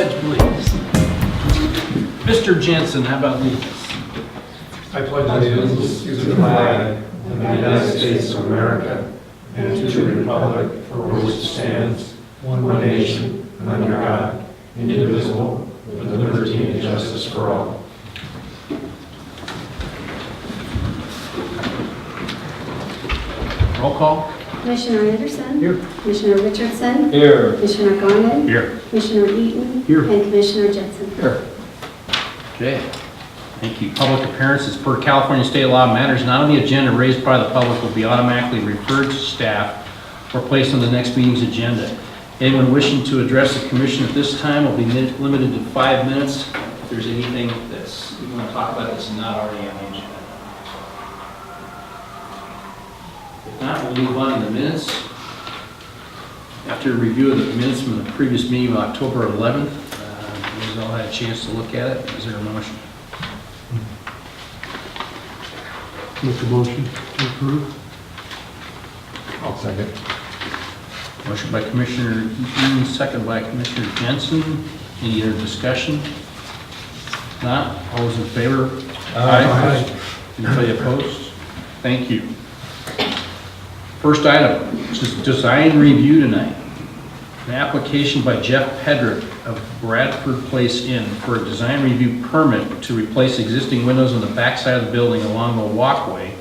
pledge, please. Mr. Jensen, how about leading us? I pledge allegiance to the flag of the United States of America and to the republic for which it stands, one nation, under God, indivisible, with liberty and justice for all. Roll call. Commissioner Anderson? Here. Commissioner Richardson? Here. Commissioner Garnet? Here. Commissioner Eaton? Here. And Commissioner Jensen? Here. Okay. Thank you. Public appearances per California state law, matters not on the agenda raised by the public will be automatically referred to staff or placed on the next meeting's agenda. Anyone wishing to address the commission at this time will be limited to 5 minutes. If there's anything that's you want to talk about that's not already on the agenda. If not, we'll move on to the minutes. After a review of the minutes from the previous meeting of October 11th, you all had a chance to look at it. Is there a motion? Make a motion to approve. I'll second. Motion by Commissioner Eaton, second by Commissioner Jensen. Any other discussion? Not? All those in favor? Aye. Anybody opposed? Thank you. First item, just design review tonight. An application by Jeff Pedrick of Bradford Place Inn for a design review permit to replace existing windows on the backside of the building along the walkway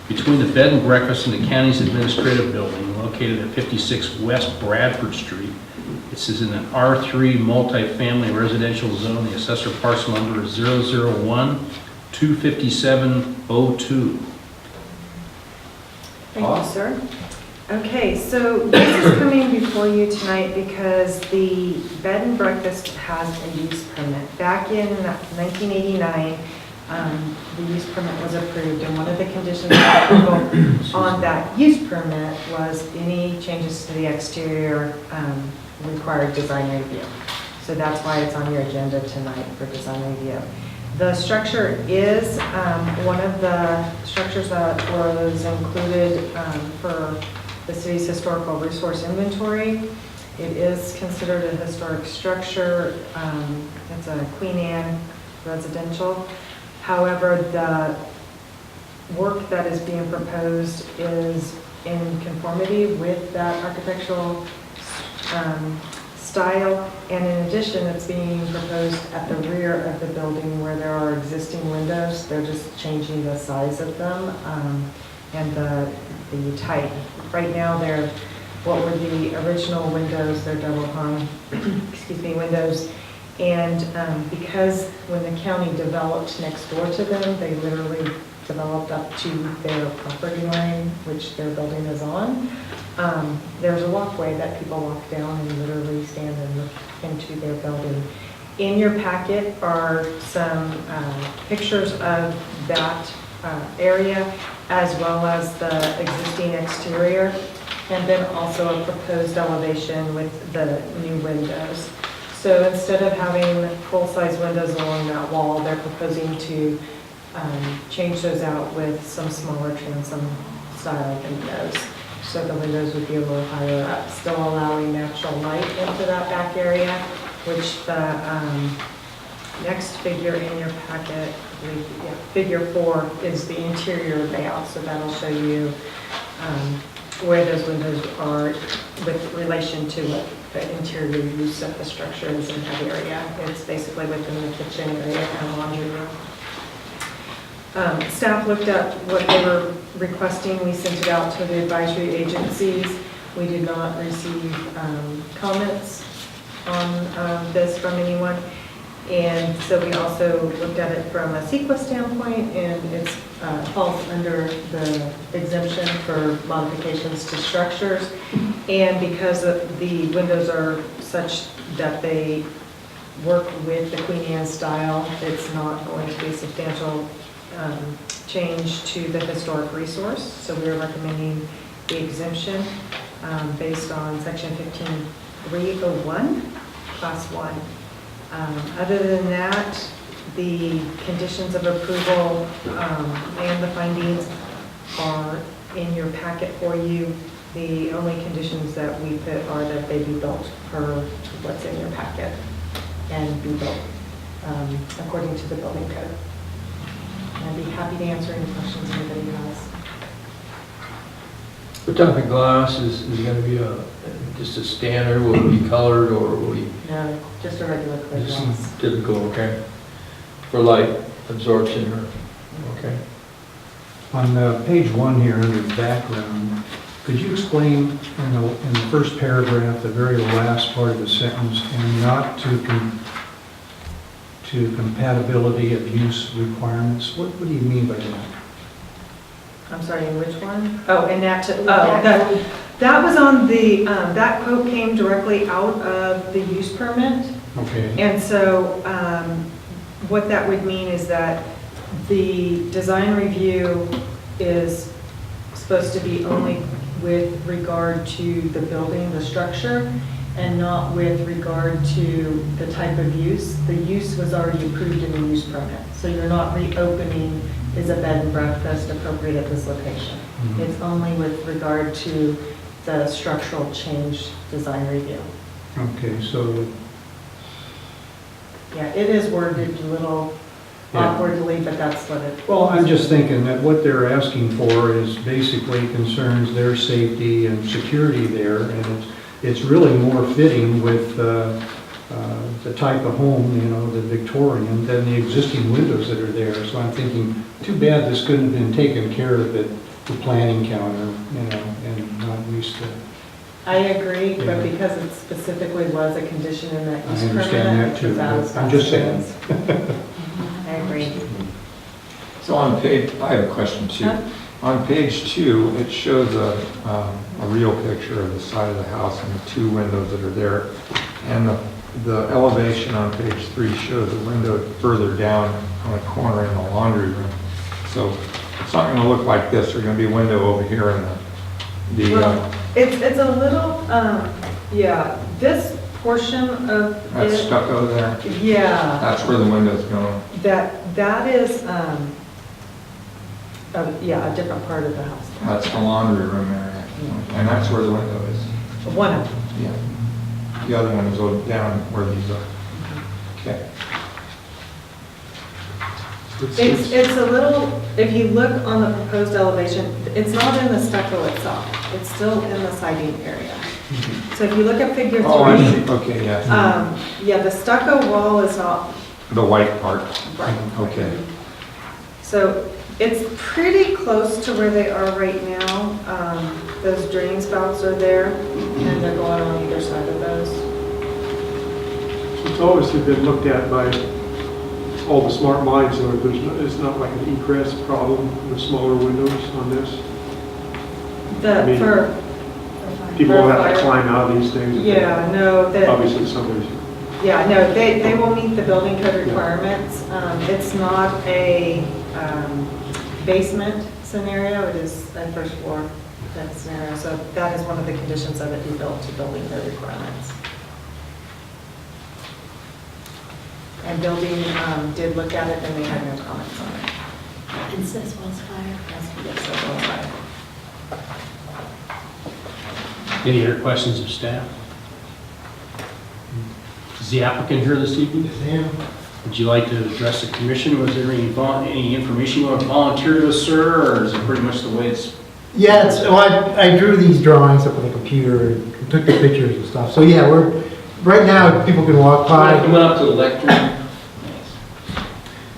between the bed and breakfast and the county's administrative building located at 56 West Bradford Street. This is in an R3 multifamily residential zone. The assessor parcel number is 001-25702. Thank you, sir. Okay, so this is coming before you tonight because the bed and breakfast has a use permit. Back in 1989, the use permit was approved, and one of the conditions of approval on that use permit was any changes to the exterior required design review. So that's why it's on your agenda tonight for design review. The structure is one of the structures that was included for the city's historical resource inventory. It is considered a historic structure. It's a Queen Anne residential. However, the work that is being proposed is in conformity with that architectural style, and in addition, it's being proposed at the rear of the building where there are existing windows. They're just changing the size of them and the type. Right now, they're what were the original windows. They're double hung, excuse me, windows. And because when the county developed next door to them, they literally developed up to their property line, which their building is on. There's a walkway that people walk down and literally stand and look into their building. In your packet are some pictures of that area, as well as the existing exterior, and then also a proposed elevation with the new windows. So instead of having full-size windows along that wall, they're proposing to change those out with some smaller transom style windows. So the windows would be a little higher up, still allowing natural light into that back area, which the next figure in your packet, figure 4, is the interior layout. So that'll show you where those windows are with relation to what the interior use of the structure is in that area. It's basically within the kitchen area and laundry room. Staff looked at what they were requesting. We sent it out to the advisory agencies. We did not receive comments on this from anyone. And so we also looked at it from a CEQA standpoint, and it falls under the exemption for modifications to structures. And because the windows are such that they work with the Queen Anne style, it's not going to be a substantial change to the historic resource. So we're recommending the exemption based on section 15301, class 1. Other than that, the conditions of approval and the findings are in your packet for you. The only conditions that we put are that they be built per what's in your packet. and be built according to the building code. And I'd be happy to answer any questions anybody has. What type of glass is going to be just a standard, will it be colored, or will it No, just a regular clear be glass. just typical, okay? For light absorption, or, okay? On page 1 here, under background, could you explain in the first paragraph, the very last part of the sentence, and not to compatibility of use requirements? What do you mean by that? I'm sorry, in which one? Oh, and that was on the, that quote came directly out of the use permit. Okay. And so what that would mean is that the design review is supposed to be only with regard to the building, the structure, and not with regard to the type of use. The use was already approved in the use permit. So you're not reopening, is a bed and breakfast appropriate at this location? Mhm. It's only with regard to the structural change design review. Okay, so, Yeah, it is worded a little Yeah. awkwardly, but that's what it. well, I'm just thinking that what they're asking for is basically concerns their safety and security there, and it's really more fitting with the type of home, the Victorian, than the existing windows that are there. So I'm thinking, too bad this couldn't have been taken care of at the planning counter, and not least I agree, Yeah. but because it specifically was a condition in that I use permit. understand that too, that was but I'm just saying. I agree. So on page, I have a question too. Huh? On page 2, it shows a real picture of the side of the house and the 2 windows that are there. And the elevation on page 3 shows a window further down on the corner in the laundry room. So it's not going to look like this. There's going to be a window over here in the Well, it's a little, yeah, this portion of that it, stucco there. yeah, That's where the window's going. that is, yeah, a different part of the house. That's the laundry room area. And that's where the window is. One of them. Yeah. The other one is over down where these are. Okay. It's a little, if you look on the proposed elevation, it's not in the stucco itself. It's still in the siding area. So if you look at figure 3. Oh, I see. Okay, yeah. Yeah, the stucco wall is not The white part. right. Okay. So it's pretty close to where they are right now. Those drain spouts are there, and they're going on either side of those. It's obviously been looked at by all the smart minds, so it's not like an egress problem with smaller windows on this. The, I mean, for, People will have fire. to climb out of these things. yeah, no, that, Obviously, somebody's, yeah, no, they will meet the building code requirements. It's not a basement scenario, it is a first floor type scenario. So that is one of the conditions of it be built to building code requirements. And building did look at it and they had no comments on it. And says Wells Fire. Yes, so we'll try. Any other questions of staff? Is the applicant here this evening? Would you like to address the commission? Was there any information you want to volunteer to us, sir, or is it pretty much the way it's? Yeah, well, I drew these drawings up on the computer and took the pictures and stuff. So yeah, right now, people can walk by. Coming up to the lectern.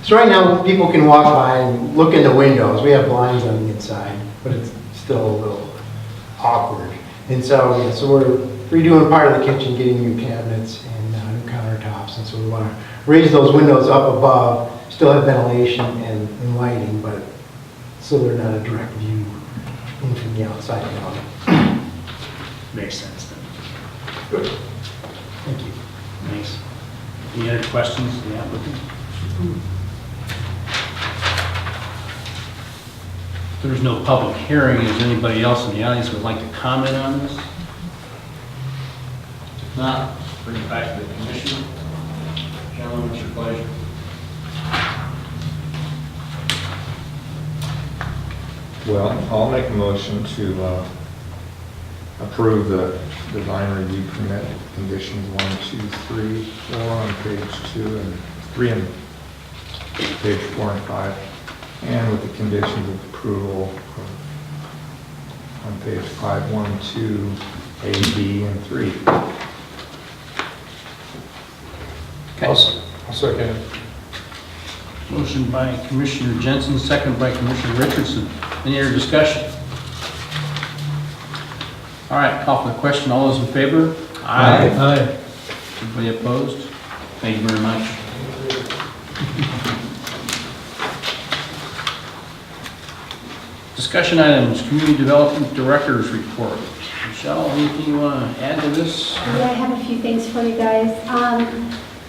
So right now, people can walk by and look in the windows. We have blinds on the inside, but it's still a little awkward. And so, yeah, so we're redoing part of the kitchen, getting new cabinets and new countertops. And so we want to raise those windows up above, still have ventilation and lighting, but so they're not a direct view in from the outside. Makes sense then. Good. Thank you. Thanks. Any other questions of the applicant? If there's no public hearing, is anybody else in the audience who would like to comment on this? If not, bring it back to the commission. Gentlemen, what's your pleasure? Well, I'll make a motion to approve the design review permit conditions 1, 2, 3, 4 on page 2, and 3 on page 4 and 5, and with the conditions of approval on page 5, 1, 2, A, B, and 3. Okay. I'll second it. Motion by Commissioner Jensen, second by Commissioner Richardson. Any other discussion? All right, call for the question. All those in favor? Aye. Anybody opposed? Thank you very much. Discussion items, Community Development Director's Report. Michelle, anything you want to add to this? Yeah, I have a few things for you guys.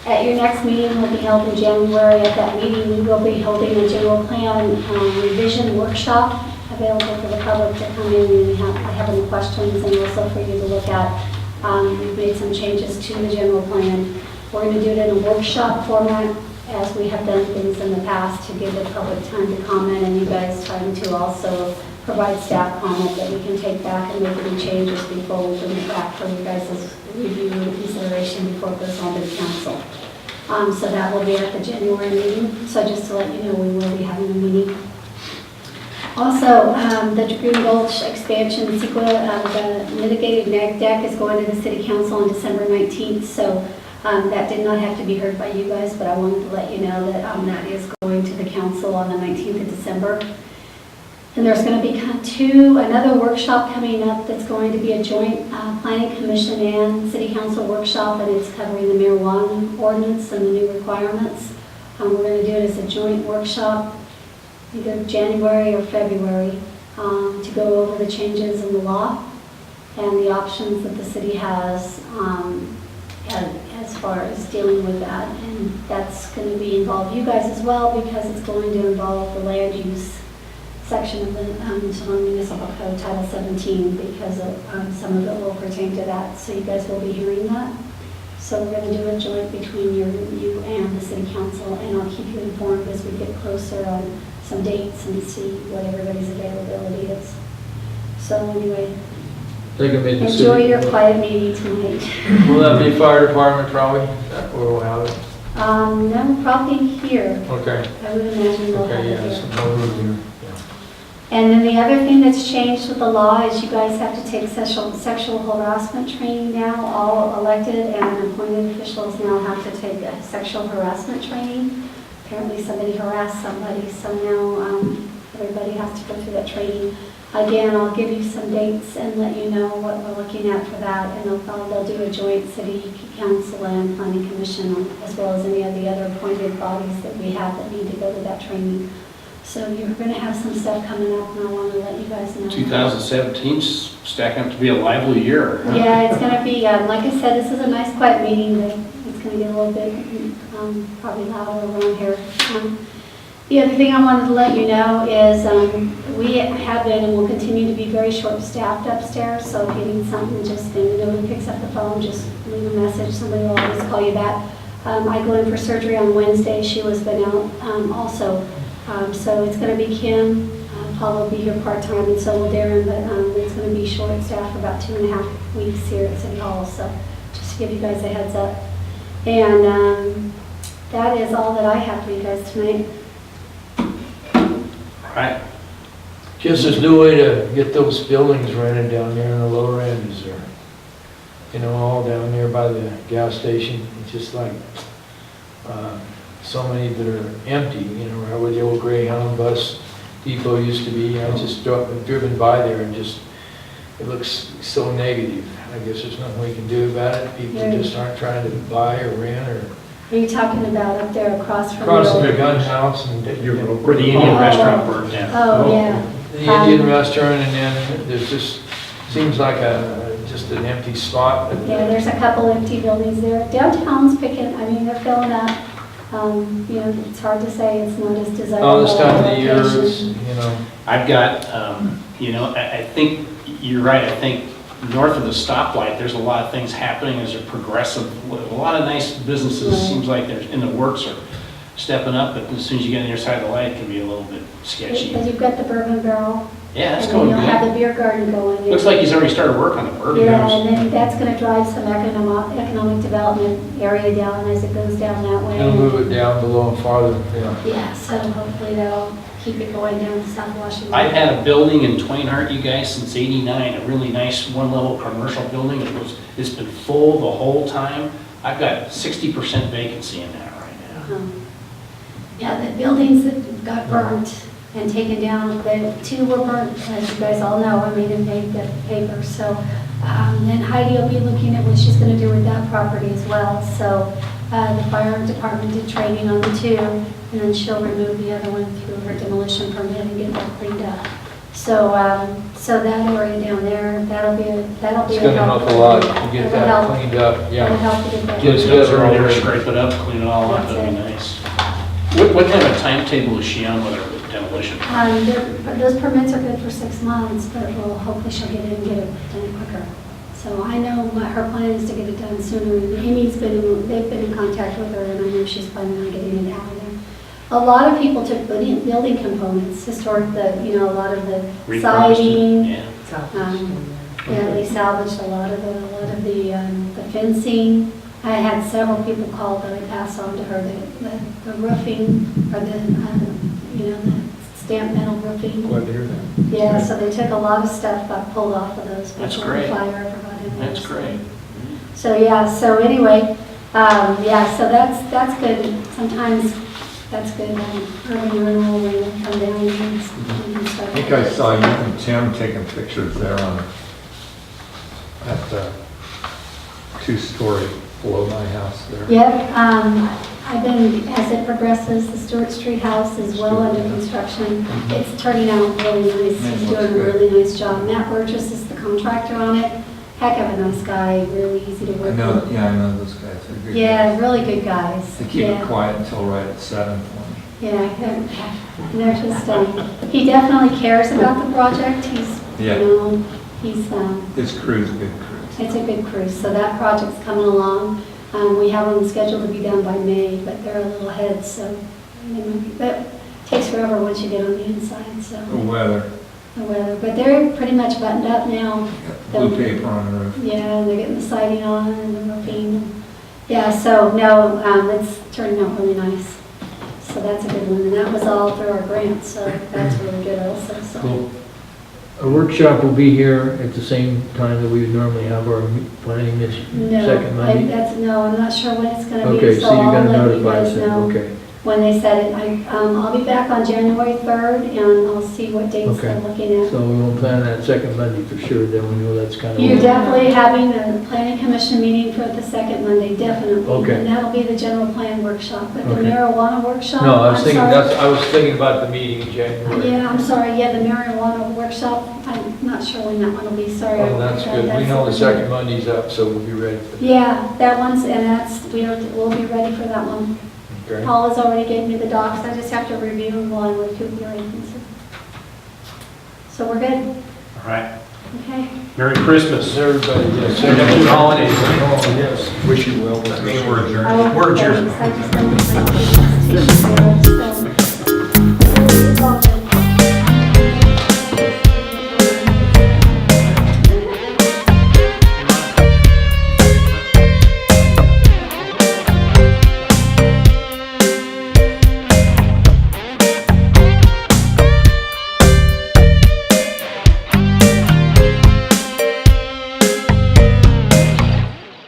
At your next meeting will be held in January. At that meeting, we will be holding a general plan revision workshop available for the public to come in and have any questions, and also for you to look at. We've made some changes to the general plan. We're going to do it in a workshop format, as we have done things in the past, to give the public time to comment, and you guys time to also provide staff comment that we can take back and make any changes before we bring it back for you guys' review and consideration before it goes on to the council. So that will be at the January meeting. So just to let you know, we will be having a meeting. Also, the Dragoon Gulch expansion, the mitigated neg deck is going to the city council on December 19th. So that did not have to be heard by you guys, but I wanted to let you know that that is going to the council on the 19th of December. And there's going to be another workshop coming up that's going to be a joint planning commission and city council workshop, and it's covering the marijuana ordinance and the new requirements. We're going to do it as a joint workshop, either January or February, to go over the changes in the law and the options that the city has as far as dealing with that. And that's going to involve you guys as well, because it's going to involve the land use section of the Sonora Municipal Code, Title 17, because some of it will pertain to that. So you guys will be hearing that. So we're going to do a joint between you and the city council, and I'll keep you informed as we get closer on some dates and see what everybody's availability is. So anyway, They can make the enjoy city. your quiet meeting tonight. Will that be fire department probably? That will have it. No, probably here. Okay. I would imagine they'll have Okay, it yeah, here. some more room here. And then the other thing that's changed with the law is you guys have to take sexual harassment training now. All elected and appointed officials now have to take a sexual harassment training. Apparently somebody harassed somebody, so now everybody has to go through that training. Again, I'll give you some dates and let you know what we're looking at for that, and they'll do a joint city council and planning commission, as well as any of the other appointed bodies that we have that need to go to that training. So you're going to have some stuff coming up, and I want to let you guys know. 2017's stacking up to be a lively year. Yeah, it's going to be, like I said, this is a nice quiet meeting, but it's going to get a little bit probably louder around here. The other thing I wanted to let you know is we have been and will continue to be very short-staffed upstairs, so if you need something, just nobody picks up the phone, just leave a message, somebody will always call you back. I go in for surgery on Wednesday. She was been out also. So it's going to be Kim, Paul will be here part-time, and so will Darren, but it's going to be short-staffed for about 2.5 weeks here at City Hall, so just to give you guys a heads up. And that is all that I have for you guys tonight. All right. Guess there's no way to get those buildings rented down there in the lower end, is there? You know, all down there by the gas station. It's just like so many that are empty, you know, right where the old Greyhound bus depot used to be. I just driven by there and just, it looks so negative. I guess there's nothing we can do about it. People just aren't trying to buy or rent or Are you talking about up there across from cross the the gun house and Where the Indian restaurant burned down. Oh, yeah. the Indian restaurant, and then there's just, seems like just an empty spot. Yeah, there's a couple empty buildings there. Downtown's picking, I mean, they're filling up. You know, it's hard to say, it's not as desirable. All this time of the year, location. it's, you know. I've got, you know, I think you're right. I think north of the stoplight, there's a lot of things happening as a progressive, a lot of nice businesses, Right. seems like they're in the works or stepping up, but as soon as you get on your side of the light, it can be a little bit sketchy. Because you've got the Bourbon Barrel Yeah, that's And then going you'll have good. the beer garden going. Looks like he's already started work on the birdie Yeah, house. and then that's gonna drive some economic development area down as it goes down that way. It'll move it down below and farther, yeah. Yeah, so hopefully that'll keep it going down to South Washington. I've had a building in Twain Harte, you guys, since '89, a really nice one-level commercial building. It's been full the whole time. I've got 60% vacancy in that right now. Yeah, the buildings that got burnt and taken down, the two were burnt, as you guys all know, I mean, in the paper. So then Heidi will be looking at what she's gonna do with that property as well. So the fire department did training on the two, and then she'll remove the other one through her demolition permit and get that cleaned up. So, so that area down there, that'll be a It's gonna help a lot to get That'll that help. cleaned up, That'll yeah. help to get that. Get it Get her better there, already. scrape it up, clean it all up, that'd be nice. What kind of timetable is she on with her demolition? Those permits are good for 6 months, but well, hopefully she'll get it and get it done quicker. So I know what her plan is to get it done sooner. And they've been in contact with her, and I know she's planning on getting it out of there. A lot of people took building components, historic, a lot of the Repurposed it? siding. Yeah. South Um, Washington. Yeah, they salvaged a lot of the fencing. I had several people call that I passed on to her, the roofing, or the stamped metal roofing. Glad to hear that. Yeah, so they took a lot of stuff, got pulled off of those That's before the great. fire ever got in there. That's great. So, yeah, so anyway, so that's good. Sometimes that's good, urban renewal, when they come down and stuff. I think I saw you and Tim taking pictures there at the 2-story below my house there. Yep, I've been, as it progresses, the Stewart Street house is well under construction. It's turning out really nice. He's doing a really nice job. Matt Burgess is the contractor on it. Heck of a nice guy, really easy to I work know, with. yeah, I know those guys, they're good Yeah, guys. really good guys. They keep Yeah. it quiet until right at 7 for me. Yeah, they're just, he definitely cares about the project. Yeah. He's, His crew's a good crew. it's a good cruise, so that project's coming along. We have them scheduled to be done by May, but they're a little ahead, so, but it takes forever once you get on the inside, so. The weather, The weather, but they're pretty much buttoned up now. got blue paper on the roof. Yeah, and they're getting the siding on and the roofing. Yeah, so, no, it's turning out really nice. So that's a good one, and that was all through our grant, so that's really good also, so. Cool. A workshop will be here at the same time that we would normally have our planning this second Monday? No, I'm not sure when it's gonna be, Okay, so so you're I'll gonna let you notify guys us then, know okay. when they set it. I'll be back on January 3rd, and I'll see what dates Okay. they're looking at. So we won't plan that second Monday for sure, then we know that's kind of. You're definitely having a planning commission meeting for the second Monday, definitely. Okay. And that'll be the general plan workshop, but the Okay. marijuana workshop. No, I was I'm thinking, sorry. I was thinking about the meeting in January. Yeah, I'm sorry, yeah, the marijuana workshop, I'm not sure when that one will be, sorry. Oh, that's good. We know the second Monday's up, so we'll be ready for that. Yeah, that one's, and we'll be ready for that one. Okay. Paul has already gave me the docs, I just have to review them while I'm recuperating. So we're good, All right. okay? Merry Christmas. Everybody, yes. Happy holidays. Oh, yes. Wish you well. I mean, we're adjourned. Oh, We're adjourned. thanks. I just don't-